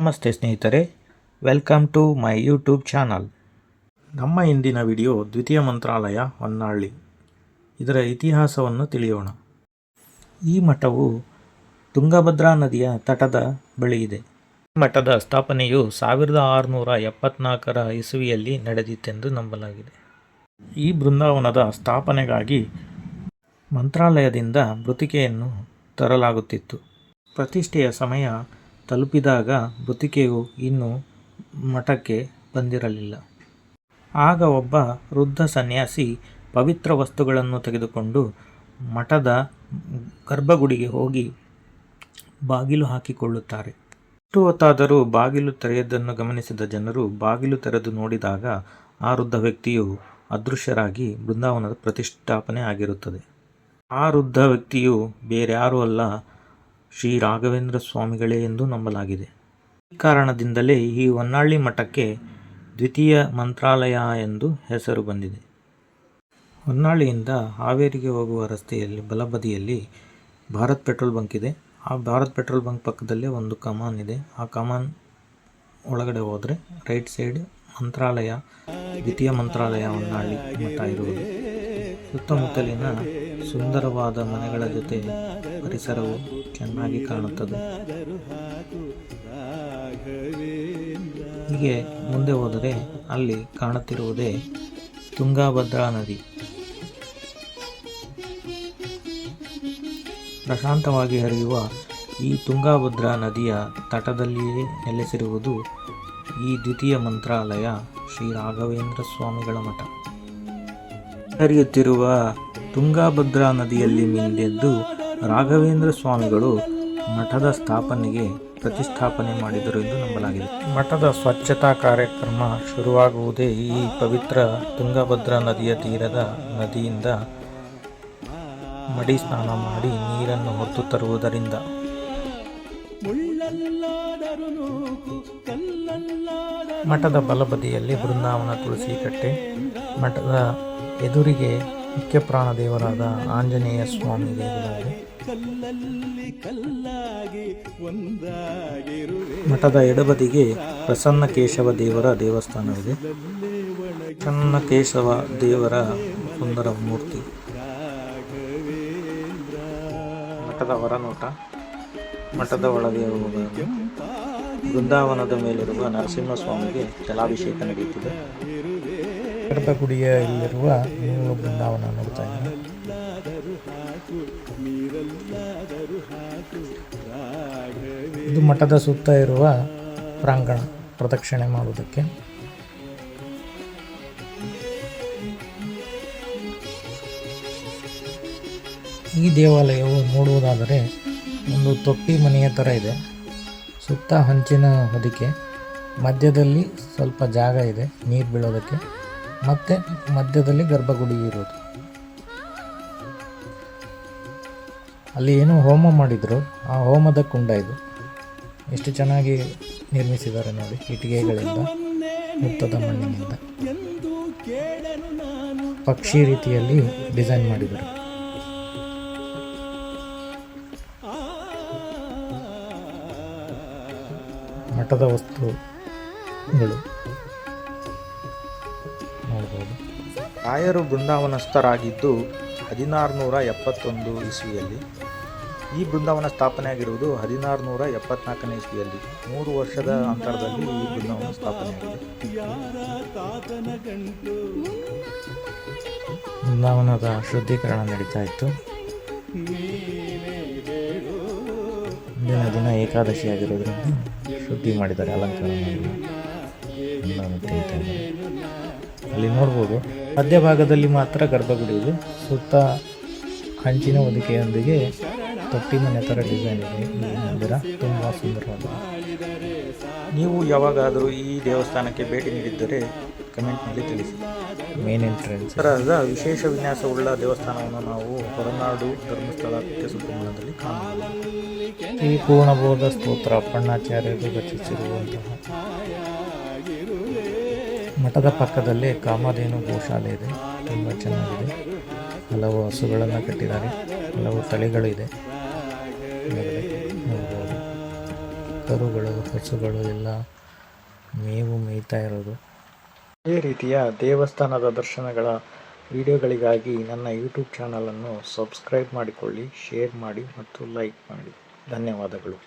ನಮಸ್ತೆ ಸ್ನೇಹಿತರೆ, welcome to my YouTube channel. ನಮ್ಮ ಇಂದಿನ ವಿಡಿಯೋ ದ್ವಿತೀಯ ಮಂತ್ರಾಲಯ ಹೊನ್ನಾಳಿ. ಇದರ ಇತಿಹಾಸವನ್ನು ತಿಳಿಯೋಣ. ಈ ಮಠವು ತುಂಗಭದ್ರಾ ನದಿಯ ತಟದ ಬಳಿ ಇದೆ. ಈ ಮಠದ ಸ್ಥಾಪನೆಯು 1674 ಇಸವಿಯಲ್ಲಿ ನಡೆದಿತ್ತೆಂದು ನಂಬಲಾಗಿದೆ. ಈ ಬೃಂದಾವನದ ಸ್ಥಾಪನೆಗಾಗಿ ಮಂತ್ರಾಲಯದಿಂದ ಮೃತ್ತಿಕೆಯನ್ನು ತರಲಾಗುತ್ತಿತ್ತು. ಪ್ರತಿಷ್ಠೆಯ ಸಮಯ ತಲುಪಿದಾಗ ಮೃತ್ತಿಕೆಯು ಇನ್ನೂ ಮಠಕ್ಕೆ ಬಂದಿರಲಿಲ್ಲ. ಆಗ ಒಬ್ಬ ವೃದ್ಧ ಸನ್ಯಾಸಿ ಪವಿತ್ರ ವಸ್ತುಗಳನ್ನು ತೆಗೆದುಕೊಂಡು ಮಠದ ಗರ್ಭಗುಡಿಗೆ ಹೋಗಿ ಬಾಗಿಲು ಹಾಕಿಕೊಳ್ಳುತ್ತಾರೆ. ಎಷ್ಟು ಹೊತ್ತಾದರೂ ಬಾಗಿಲು ತೆರೆಯದ್ದನ್ನು ಗಮನಿಸಿದ ಜನರು ಬಾಗಿಲು ತೆರೆದು ನೋಡಿದಾಗ ಆ ವೃದ್ಧ ವ್ಯಕ್ತಿಯು ಅದೃಶ್ಯರಾಗಿ ಬೃಂದಾವನದ ಪ್ರತಿಷ್ಠಾಪನೆ ಆಗಿರುತ್ತದೆ. ಆ ವೃದ್ಧ ವ್ಯಕ್ತಿಯು ಬೇರ್ಯಾರೂ ಅಲ್ಲ, ಶ್ರೀ ರಾಘವೇಂದ್ರ ಸ್ವಾಮಿಗಳೇ ಎಂದು ನಂಬಲಾಗಿದೆ. ಈ ಕಾರಣದಿಂದಲೇ ಈ ಹೊನ್ನಾಳಿ ಮಠಕ್ಕೆ ದ್ವಿತೀಯ ಮಂತ್ರಾಲಯ ಎಂದು ಹೆಸರು ಬಂದಿದೆ. ಹೊನ್ನಾಳಿಯಿಂದ ಹಾವೇರಿಗೆ ಹೋಗುವ ರಸ್ತೆಯಲ್ಲಿ ಬಲಬದಿಯಲ್ಲಿ ಭಾರತ್ ಪೆಟ್ರೋಲ್ ಬಂಕ್ ಇದೆ. ಆ ಭಾರತ್ ಪೆಟ್ರೋಲ್ ಬಂಕ್ ಪಕ್ಕದಲ್ಲೇ ಒಂದು ಕಮಾನ್ ಇದೆ. ಆ ಕಮಾನ್ ಒಳಗಡೆ ಹೋದರೆ ರೈಟ್ ಸೈಡ್ ಮಂತ್ರಾಲಯ, ದ್ವಿತೀಯ ಮಂತ್ರಾಲಯ ಹೊನ್ನಾಳಿ ಮಠ ಇರುವುದು. ಸುತ್ತಮುತ್ತಲಿನ ಸುಂದರವಾದ ಮನೆಗಳ ಜೊತೆ ಪರಿಸರವು ಚೆನ್ನಾಗಿ ಕಾಣುತ್ತದೆ. ಹೀಗೆ ಮುಂದೆ ಹೋದರೆ ಅಲ್ಲಿ ಕಾಣುತ್ತಿರುವುದೇ ತುಂಗಭದ್ರಾ ನದಿ. ಪ್ರಶಾಂತವಾಗಿ ಹರಿಯುವ ಈ ತುಂಗಭದ್ರಾ ನದಿಯ ತಟದಲ್ಲಿಯೇ ನೆಲೆಸಿರುವುದು ಈ ದ್ವಿತೀಯ ಮಂತ್ರಾಲಯ ಶ್ರೀ ರಾಘವೇಂದ್ರ ಸ್ವಾಮಿಗಳ ಮಠ. ಹರಿಯುತ್ತಿರುವ ತುಂಗಭದ್ರಾ ನದಿಯಲ್ಲಿ ಮಿಂದೆದ್ದು ರಾಘವೇಂದ್ರ ಸ್ವಾಮಿಗಳು ಮಠದ ಸ್ಥಾಪನೆಗೆ ಪ್ರತಿಷ್ಠಾಪನೆ ಮಾಡಿದರು ಎಂದು ನಂಬಲಾಗಿದೆ. ಮಠದ ಸ್ವಚ್ಛತಾ ಕಾರ್ಯಕ್ರಮ ಶುರುವಾಗುವುದೇ ಈ ಪವಿತ್ರ ತುಂಗಭದ್ರಾ ನದಿಯ ತೀರದ ನದಿಯಿಂದ ಮಡಿ ಸ್ನಾನ ಮಾಡಿ ನೀರನ್ನು ಹೊತ್ತು ತರುವುದರಿಂದ. ಮಠದ ಬಲಬದಿಯಲ್ಲಿ ಬೃಂದಾವನ ತುಳಸಿ ಕಟ್ಟೆ, ಮಠದ ಎದುರಿಗೆ ಮುಖ್ಯ ಪ್ರಾಣ ದೇವರಾದ ಆಂಜನೇಯ ಸ್ವಾಮಿ ದೇವರಾಗಿದೆ. ಮಠದ ಎಡಬದಿಗೆ ಪ್ರಸನ್ನ ಕೇಶವ ದೇವರ ದೇವಸ್ಥಾನವಿದೆ. ಪ್ರಸನ್ನ ಕೇಶವ ದೇವರ ಸುಂದರ ಮೂರ್ತಿ. ಮಠದ ಹೊರನೋಟ. ಮಠದ ಒಳಗೆ ಹೋದಾಗ ಬೃಂದಾವನದ ಮೇಲಿರುವ ನರಸಿಂಹಸ್ವಾಮಿಗೆ ಜಲಾಭಿಷೇಕ ನಡೆಯುತ್ತಿದೆ. ಗರ್ಭಗುಡಿಯ ಇಲ್ಲಿರುವ ಮೂಲ ಬೃಂದಾವನ ನೋಡ್ತಾ ಇದ್ದೀನಿ. ಇದು ಮಠದ ಸುತ್ತ ಇರುವ ಪ್ರಾಂಗಣ ಪ್ರದಕ್ಷಿಣೆ ಮಾಡುವುದಕ್ಕೆ. ಈ ದೇವಾಲಯವು ನೋಡುವುದಾದರೆ ಒಂದು ತೊಟ್ಟಿ ಮನೆಯ ಥರ ಇದೆ. ಸುತ್ತ ಹಂಚಿನ ಹೊದಿಕೆ, ಮಧ್ಯದಲ್ಲಿ ಸ್ವಲ್ಪ ಜಾಗ ಇದೆ ನೀರು ಬೀಳೋದಕ್ಕೆ, ಮತ್ತು ಮಧ್ಯದಲ್ಲಿ ಗರ್ಭಗುಡಿ ಇರೋದು. ಅಲ್ಲಿ ಏನೋ ಹೋಮ ಮಾಡಿದ್ರು, ಆ ಹೋಮದ ಕುಂಡ ಇದು. ಎಷ್ಟು ಚೆನ್ನಾಗಿ ನಿರ್ಮಿಸಿದ್ದಾರೆ ನೋಡಿ, ಇಟ್ಟಿಗೆಗಳಿಂದ, ಮುತ್ತದ ಮಣ್ಣಿನಿಂದ ಪಕ್ಷಿ ರೀತಿಯಲ್ಲಿ ಡಿಸೈನ್ ಮಾಡಿದರು. ಮಠದ ವಸ್ತುಗಳು ನೋಡಬಹುದು. ರಾಯರು ಬೃಂದಾವನಸ್ಥರಾಗಿದ್ದು 1671 ಇಸ್ವಿಯಲ್ಲಿ. ಈ ಬೃಂದಾವನ ಸ್ಥಾಪನೆಯಾಗಿರುವುದು 1674 ಇಸ್ವಿಯಲ್ಲಿ. 3 ವರ್ಷದ ಅಂತರದಲ್ಲಿ ಈ ಬೃಂದಾವನ ಸ್ಥಾಪನೆಯಾಗಿದೆ. ಬೃಂದಾವನದ ಶುದ್ಧೀಕರಣ ನಡೀತಾ ಇತ್ತು. ದಿನ ಏಕಾದಶಿ ಆಗಿರೋದ್ರಿಂದ ಶುದ್ಧಿ ಮಾಡಿದ್ದಾರೆ, ಅಲಂಕಾರ ಮಾಡಿ. ಅಲ್ಲಿ ನೋಡ್ಬೋದು ಮಧ್ಯಭಾಗದಲ್ಲಿ ಮಾತ್ರ ಗರ್ಭಗುಡಿ ಇದೆ. ಸುತ್ತ ಹಂಚಿನ ಹೊದಿಕೆಯೊಂದಿಗೆ ತೊಟ್ಟಿ ಮನೆ ಥರ ಡಿಸೈನ್ ಇದೆ. ಈ ಮಂದಿರ ತುಂಬ ಸುಂದರವಾದ. ನೀವು ಯಾವಾಗಾದರೂ ಈ ದೇವಸ್ಥಾನಕ್ಕೆ ಭೇಟಿ ನೀಡಿದ್ದರೆ ಕಮೆಂಟ್ನಲ್ಲಿ ತಿಳಿಸಿ. ಮೇನ್ ಎಂಟ್ರೆನ್ಸ್ ಥರದ ವಿಶೇಷ ವಿನ್ಯಾಸವುಳ್ಳ ದೇವಸ್ಥಾನವನ್ನು ನಾವು ಹೊರನಾಡು ಧರ್ಮಸ್ಥಳಕ್ಕೆ ಸುತ್ತಮುತ್ತಲದಲ್ಲಿ ಕಾಣಬಹುದು. ಈ ಪೂರ್ಣಬೋಧ ಸ್ತೋತ್ರ ಅಪ್ಪಣ್ಣಾಚಾರ್ಯರು ರಚಿಸಿರುವಂತಹ. ಮಠದ ಪಕ್ಕದಲ್ಲೇ ಕಾಮಧೇನು ಗೋಶಾಲೆ ಇದೆ, ತುಂಬ ಚೆನ್ನಾಗಿದೆ. ಹಲವು ಹಸುಗಳನ್ನು ಕಟ್ಟಿದ್ದಾರೆ, ಹಲವು ತಳಿಗಳಿದೆ. ನೋಡ್ಬೋದು ಕರುಗಳು, ಹಸುಗಳು ಎಲ್ಲ ಮೇವು ಮೇಯ್ತಾ ಇರೋದು. ಇದೇ ರೀತಿಯ ದೇವಸ್ಥಾನದ ದರ್ಶನಗಳ ವಿಡಿಯೋಗಳಿಗಾಗಿ ನನ್ನ ಯೂಟ್ಯೂಬ್ ಚಾನಲನ್ನು ಸಬ್ಸ್ಕ್ರೈಬ್ ಮಾಡಿಕೊಳ್ಳಿ, ಶೇರ್ ಮಾಡಿ ಮತ್ತು ಲೈಕ್ ಮಾಡಿ. ಧನ್ಯವಾದಗಳು.